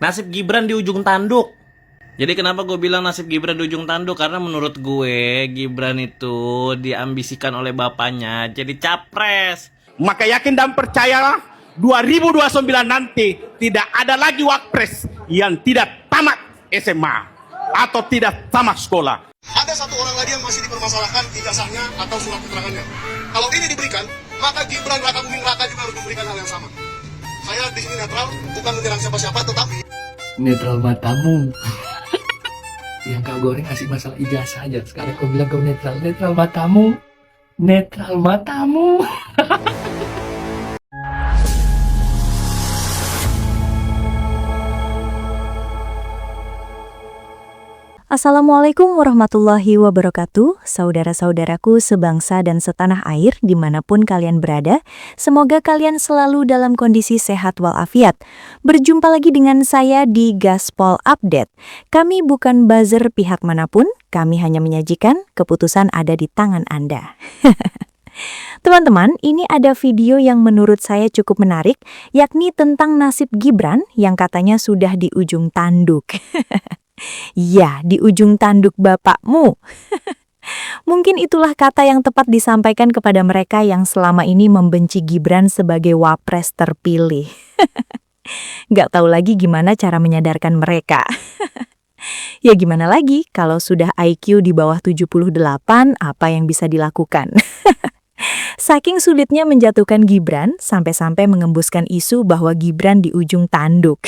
Nasib Gibran di ujung tanduk. Jadi kenapa gue bilang nasib Gibran di ujung tanduk? Karena menurut gue Gibran itu diambisikan oleh bapaknya jadi capres. Maka yakin dan percayalah 2029 nanti tidak ada lagi wapres yang tidak tamat SMA atau tidak tamat sekolah. Ada satu orang lagi yang masih dipermasalahkan ijazahnya atau surat keterangannya. Kalau ini diberikan, maka Gibran Raka Buming Raka juga harus memberikan hal yang sama. Saya di sini netral, bukan menyerang siapa-siapa, tetapi netral matamu. Yang kau goreng kasih masalah ijazah aja. Sekarang kau bilang kau netral. Netral matamu. Netral matamu. Assalamualaikum warahmatullahi wabarakatuh, saudara-saudaraku sebangsa dan setanah air dimanapun kalian berada. Semoga kalian selalu dalam kondisi sehat walafiat. Berjumpa lagi dengan saya di Gaspol Update. Kami bukan buzzer pihak manapun, kami hanya menyajikan keputusan ada di tangan Anda. Teman-teman, ini ada video yang menurut saya cukup menarik, yakni tentang nasib Gibran yang katanya sudah di ujung tanduk. Ya, di ujung tanduk bapakmu. Mungkin itulah kata yang tepat disampaikan kepada mereka yang selama ini membenci Gibran sebagai wapres terpilih. Gak tahu lagi gimana cara menyadarkan mereka. Ya gimana lagi, kalau sudah IQ di bawah 78, apa yang bisa dilakukan? Saking sulitnya menjatuhkan Gibran, sampai-sampai mengembuskan isu bahwa Gibran di ujung tanduk.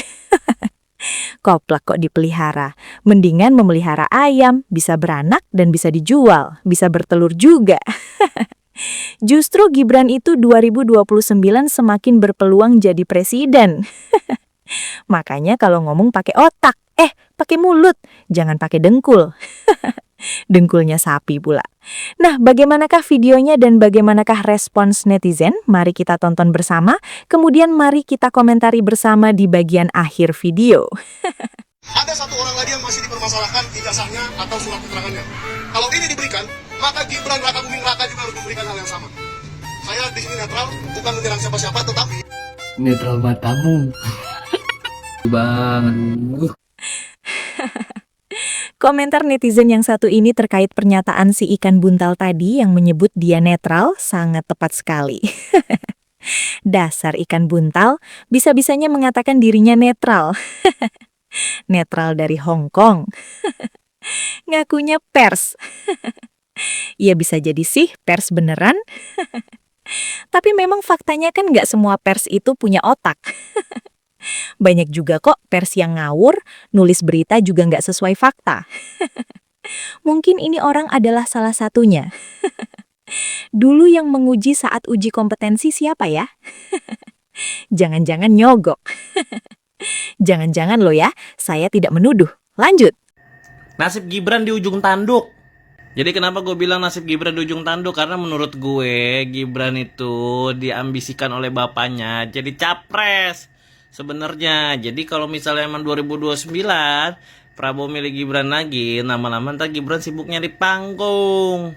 Koplak kok dipelihara. Mendingan memelihara ayam, bisa beranak dan bisa dijual, bisa bertelur juga. Justru Gibran itu 2029 semakin berpeluang jadi presiden. Makanya kalau ngomong pakai otak, pakai mulut, jangan pakai dengkul. Dengkulnya sapi pula. Nah, bagaimanakah videonya dan bagaimanakah respons netizen? Mari kita tonton bersama, kemudian mari kita komentari bersama di bagian akhir video. ada satu orang lagi yang masih dipermasalahkan ijazahnya atau surat keterangannya. Kalau ini diberikan, maka Gibran Raka Buming Raka juga harus memberikan hal yang sama. Saya di sini netral, bukan menyerang siapa-siapa, tetapi Netral matamu. Bang. Komentar netizen yang satu ini terkait pernyataan si ikan buntal tadi yang menyebut dia netral sangat tepat sekali. Dasar ikan buntal, bisa-bisanya mengatakan dirinya netral. Netral dari Hong Kong. Ngakunya pers. Ya bisa jadi sih pers beneran. Tapi memang faktanya kan nggak semua pers itu punya otak. Banyak juga kok pers yang ngawur, nulis berita juga nggak sesuai fakta. Mungkin ini orang adalah salah satunya. Dulu yang menguji saat uji kompetensi siapa ya? Jangan-jangan nyogok. Jangan-jangan lo ya, saya tidak menuduh. Lanjut. Nasib Gibran di ujung tanduk. Jadi kenapa gue bilang nasib Gibran di ujung tanduk? Karena menurut gue Gibran itu diambisikan oleh bapaknya jadi capres. Sebenarnya, jadi kalau misalnya emang 2029 Prabowo milih Gibran lagi, lama-lama ntar Gibran sibuknya di panggung.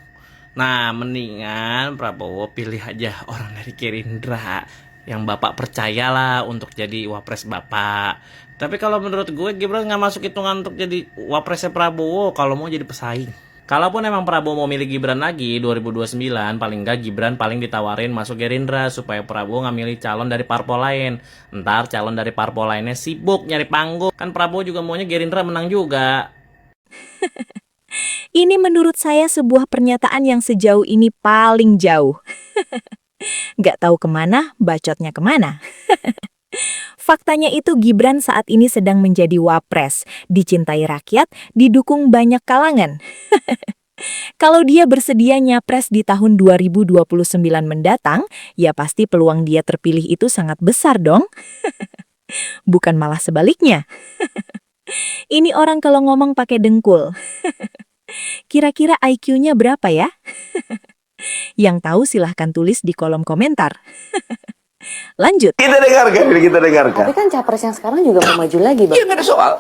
Nah, mendingan Prabowo pilih aja orang dari Gerindra yang bapak percayalah untuk jadi wapres bapak. Tapi kalau menurut gue Gibran nggak masuk hitungan untuk jadi wapresnya Prabowo kalau mau jadi pesaing. Kalaupun emang Prabowo mau milih Gibran lagi 2029, paling nggak Gibran paling ditawarin masuk Gerindra supaya Prabowo nggak milih calon dari parpol lain. Ntar calon dari parpol lainnya sibuk nyari panggung. Kan Prabowo juga maunya Gerindra menang juga. Ini menurut saya sebuah pernyataan yang sejauh ini paling jauh. Nggak tahu kemana, bacotnya kemana. Faktanya itu Gibran saat ini sedang menjadi wapres, dicintai rakyat, didukung banyak kalangan. Kalau dia bersedia nyapres di tahun 2029 mendatang, ya pasti peluang dia terpilih itu sangat besar dong. Bukan malah sebaliknya. Ini orang kalau ngomong pakai dengkul. Kira-kira IQ-nya berapa ya? Yang tahu silahkan tulis di kolom komentar. Lanjut. Kita dengarkan. Tapi kan capres yang sekarang juga mau maju lagi, Bang. Iya, nggak ada soal.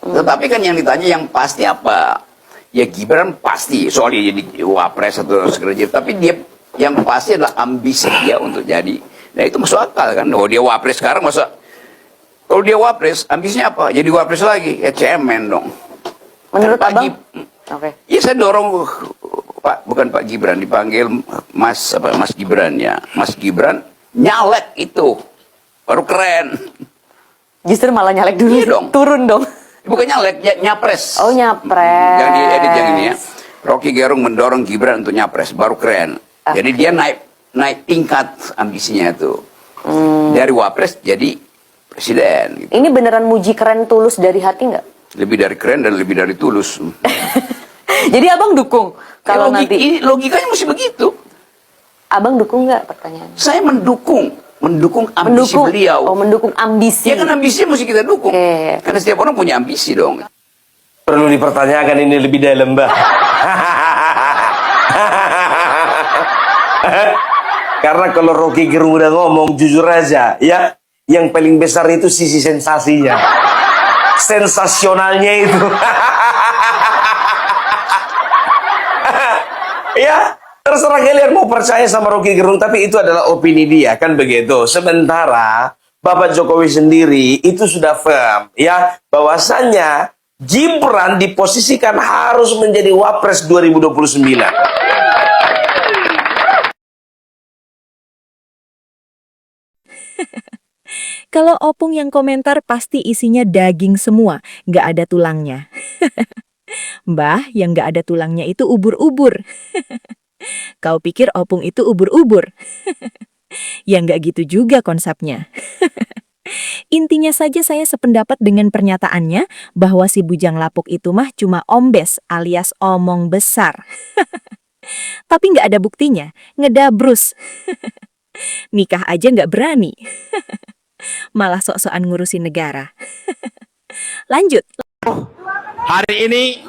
Tetapi kan yang ditanya yang pasti apa? Ya Gibran pasti soal dia jadi wapres atau sekretari. Tapi dia yang pasti adalah ambisi dia untuk jadi. Nah itu masuk akal kan. Oh dia wapres sekarang masa Kalau dia wapres, ambisinya apa? Jadi wapres lagi, ya cemen dong. Menurut Kan Pak abang? Gib- Oke. Iya saya dorong Pak, bukan Pak Gibran, dipanggil Mas Gibran ya. Mas Gibran nyalek itu, baru keren. Justru malah nyalek dulu. Iya dong. Turun dong. Bukan nyalek, nyapres. Oh, nyapres. Yang diedit yang ini ya. Rocky Gerung mendorong Gibran untuk nyapres, baru keren. Jadi dia naik tingkat ambisinya itu. Dari wapres jadi presiden. Gitu. Ini beneran muji keren tulus dari hati nggak? Lebih dari keren dan lebih dari tulus. Jadi abang dukung kalau nanti Logikanya mesti begitu. abang dukung nggak pertanyaannya? Saya mendukung ambisi beliau. Oh, mendukung ambisi. Ya kan ambisinya mesti kita dukung. Oke. Karena setiap orang punya ambisi dong. Perlu dipertanyakan ini lebih dalam, Mbak. Karena kalau Rocky Gerung udah ngomong, jujur aja, ya, yang paling besar itu sisi sensasinya. Sensasionalnya itu. Ya, terserah kalian mau percaya sama Rocky Gerung, tapi itu adalah opini dia, kan begitu. Sementara Bapak Jokowi sendiri itu sudah firm, ya, bahwasannya Gibran diposisikan harus menjadi Wapres 2029. Kalau opung yang komentar pasti isinya daging semua, nggak ada tulangnya. Mbah, yang nggak ada tulangnya itu ubur-ubur. Kau pikir opung itu ubur-ubur? Ya nggak gitu juga konsepnya. Intinya saja saya sependapat dengan pernyataannya bahwa si bujang lapuk itu mah cuma ombes alias omong besar. Tapi nggak ada buktinya, ngedabrus. Nikah aja nggak berani. Malah sok-sokan ngurusin negara. Lanjut. Hari ini,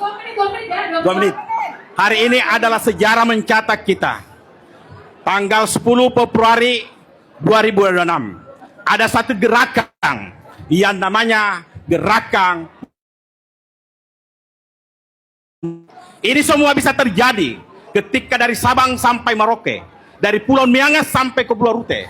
2 menit. Hari ini adalah sejarah mencatat kita. Tanggal 10 Februari 2026. Ada satu gerakan yang namanya gerakan. Ini semua bisa terjadi ketika dari Sabang sampai Merauke, dari Pulau Miangas sampai ke Pulau Rute.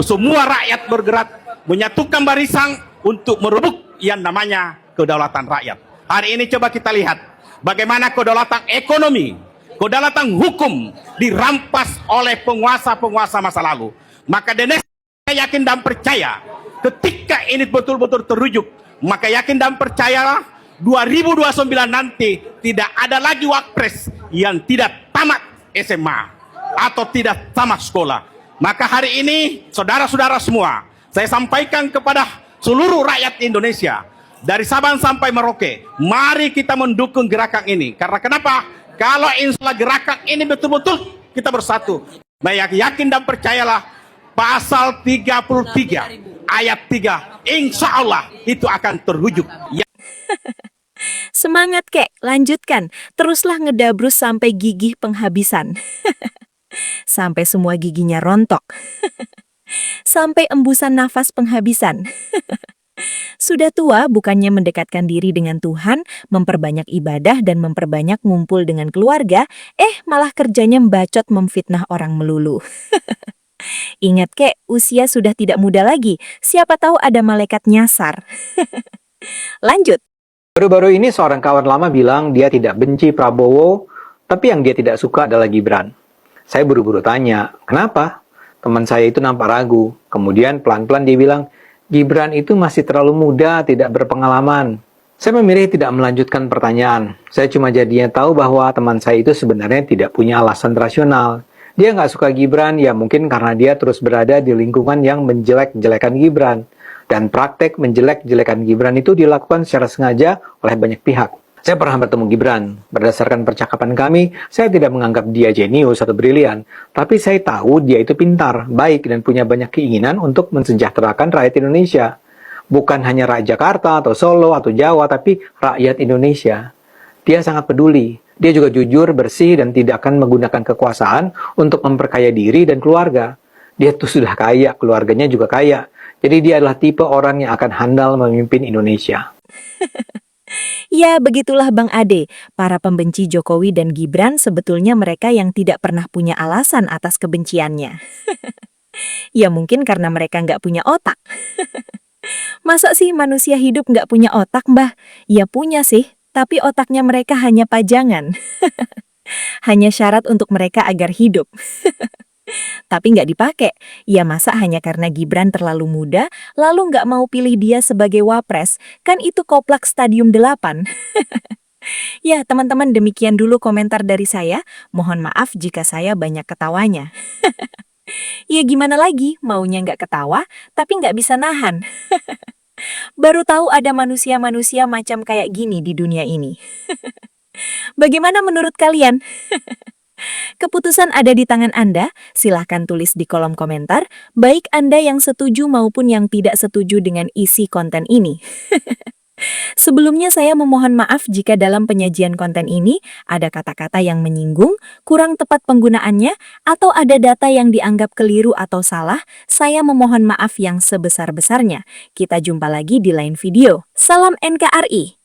Semua rakyat bergerak menyatukan barisan untuk merebut yang namanya kedaulatan rakyat. Hari ini coba kita lihat bagaimana kedaulatan ekonomi, kedaulatan hukum dirampas oleh penguasa-penguasa masa lalu. Maka saya yakin dan percaya ketika ini betul-betul terwujud, maka yakin dan percayalah 2029 nanti tidak ada lagi wapres yang tidak tamat SMA atau tidak tamat sekolah. Maka hari ini saudara-saudara semua, saya sampaikan kepada seluruh rakyat Indonesia dari Sabang sampai Merauke, mari kita mendukung gerakan ini. Karena kenapa? Kalau insya Allah gerakan ini betul-betul kita bersatu, saya yakin dan percayalah pasal 33 ayat 3 insya Allah itu akan terwujud. Ya. Semangat kek, lanjutkan. Teruslah ngedabrus sampai gigih penghabisan. Sampai semua giginya rontok. Sampai embusan nafas penghabisan. Sudah tua bukannya mendekatkan diri dengan Tuhan, memperbanyak ibadah dan memperbanyak ngumpul dengan keluarga, malah kerjanya membacot memfitnah orang melulu. Ingat kek, usia sudah tidak muda lagi. Siapa tahu ada malaikat nyasar. Lanjut. Baru-baru ini seorang kawan lama bilang dia tidak benci Prabowo, tapi yang dia tidak suka adalah Gibran. Saya buru-buru tanya, kenapa? Teman saya itu nampak ragu. Kemudian pelan-pelan dia bilang, Gibran itu masih terlalu muda, tidak berpengalaman. Saya memilih tidak melanjutkan pertanyaan. Saya cuma jadinya tahu bahwa teman saya itu sebenarnya tidak punya alasan rasional. Dia nggak suka Gibran, ya mungkin karena dia terus berada di lingkungan yang menjelek-jelekan Gibran. Dan praktek menjelek-jelekan Gibran itu dilakukan secara sengaja oleh banyak pihak. Saya pernah bertemu Gibran. Berdasarkan percakapan kami, saya tidak menganggap dia jenius atau brilian. Tapi saya tahu dia itu pintar, baik, dan punya banyak keinginan untuk mensejahterakan rakyat Indonesia. Bukan hanya rakyat Jakarta atau Solo atau Jawa, tapi rakyat Indonesia. Dia sangat peduli. Dia juga jujur, bersih, dan tidak akan menggunakan kekuasaan untuk memperkaya diri dan keluarga. Dia tuh sudah kaya, keluarganya juga kaya. Jadi dia adalah tipe orang yang akan handal memimpin Indonesia. Ya, begitulah Bang Ade. Para pembenci Jokowi dan Gibran sebetulnya mereka yang tidak pernah punya alasan atas kebenciannya. Ya mungkin karena mereka nggak punya otak. Masa sih manusia hidup nggak punya otak, Mbah? Ya punya sih, tapi otaknya mereka hanya pajangan. Hanya syarat untuk mereka agar hidup. Tapi nggak dipakai. Ya masa hanya karena Gibran terlalu muda, lalu nggak mau pilih dia sebagai wapres? Kan itu koplak Stadium 8. Ya, teman-teman, demikian dulu komentar dari saya. Mohon maaf jika saya banyak ketawanya. Ya gimana lagi, maunya nggak ketawa, tapi nggak bisa nahan. Baru tahu ada manusia-manusia macam kayak gini di dunia ini. Bagaimana menurut kalian? Keputusan ada di tangan Anda, silahkan tulis di kolom komentar, baik Anda yang setuju maupun yang tidak setuju dengan isi konten ini. Sebelumnya saya memohon maaf jika dalam penyajian konten ini ada kata-kata yang menyinggung, kurang tepat penggunaannya, atau ada data yang dianggap keliru atau salah. Saya memohon maaf yang sebesar-besarnya. Kita jumpa lagi di lain video. Salam NKRI.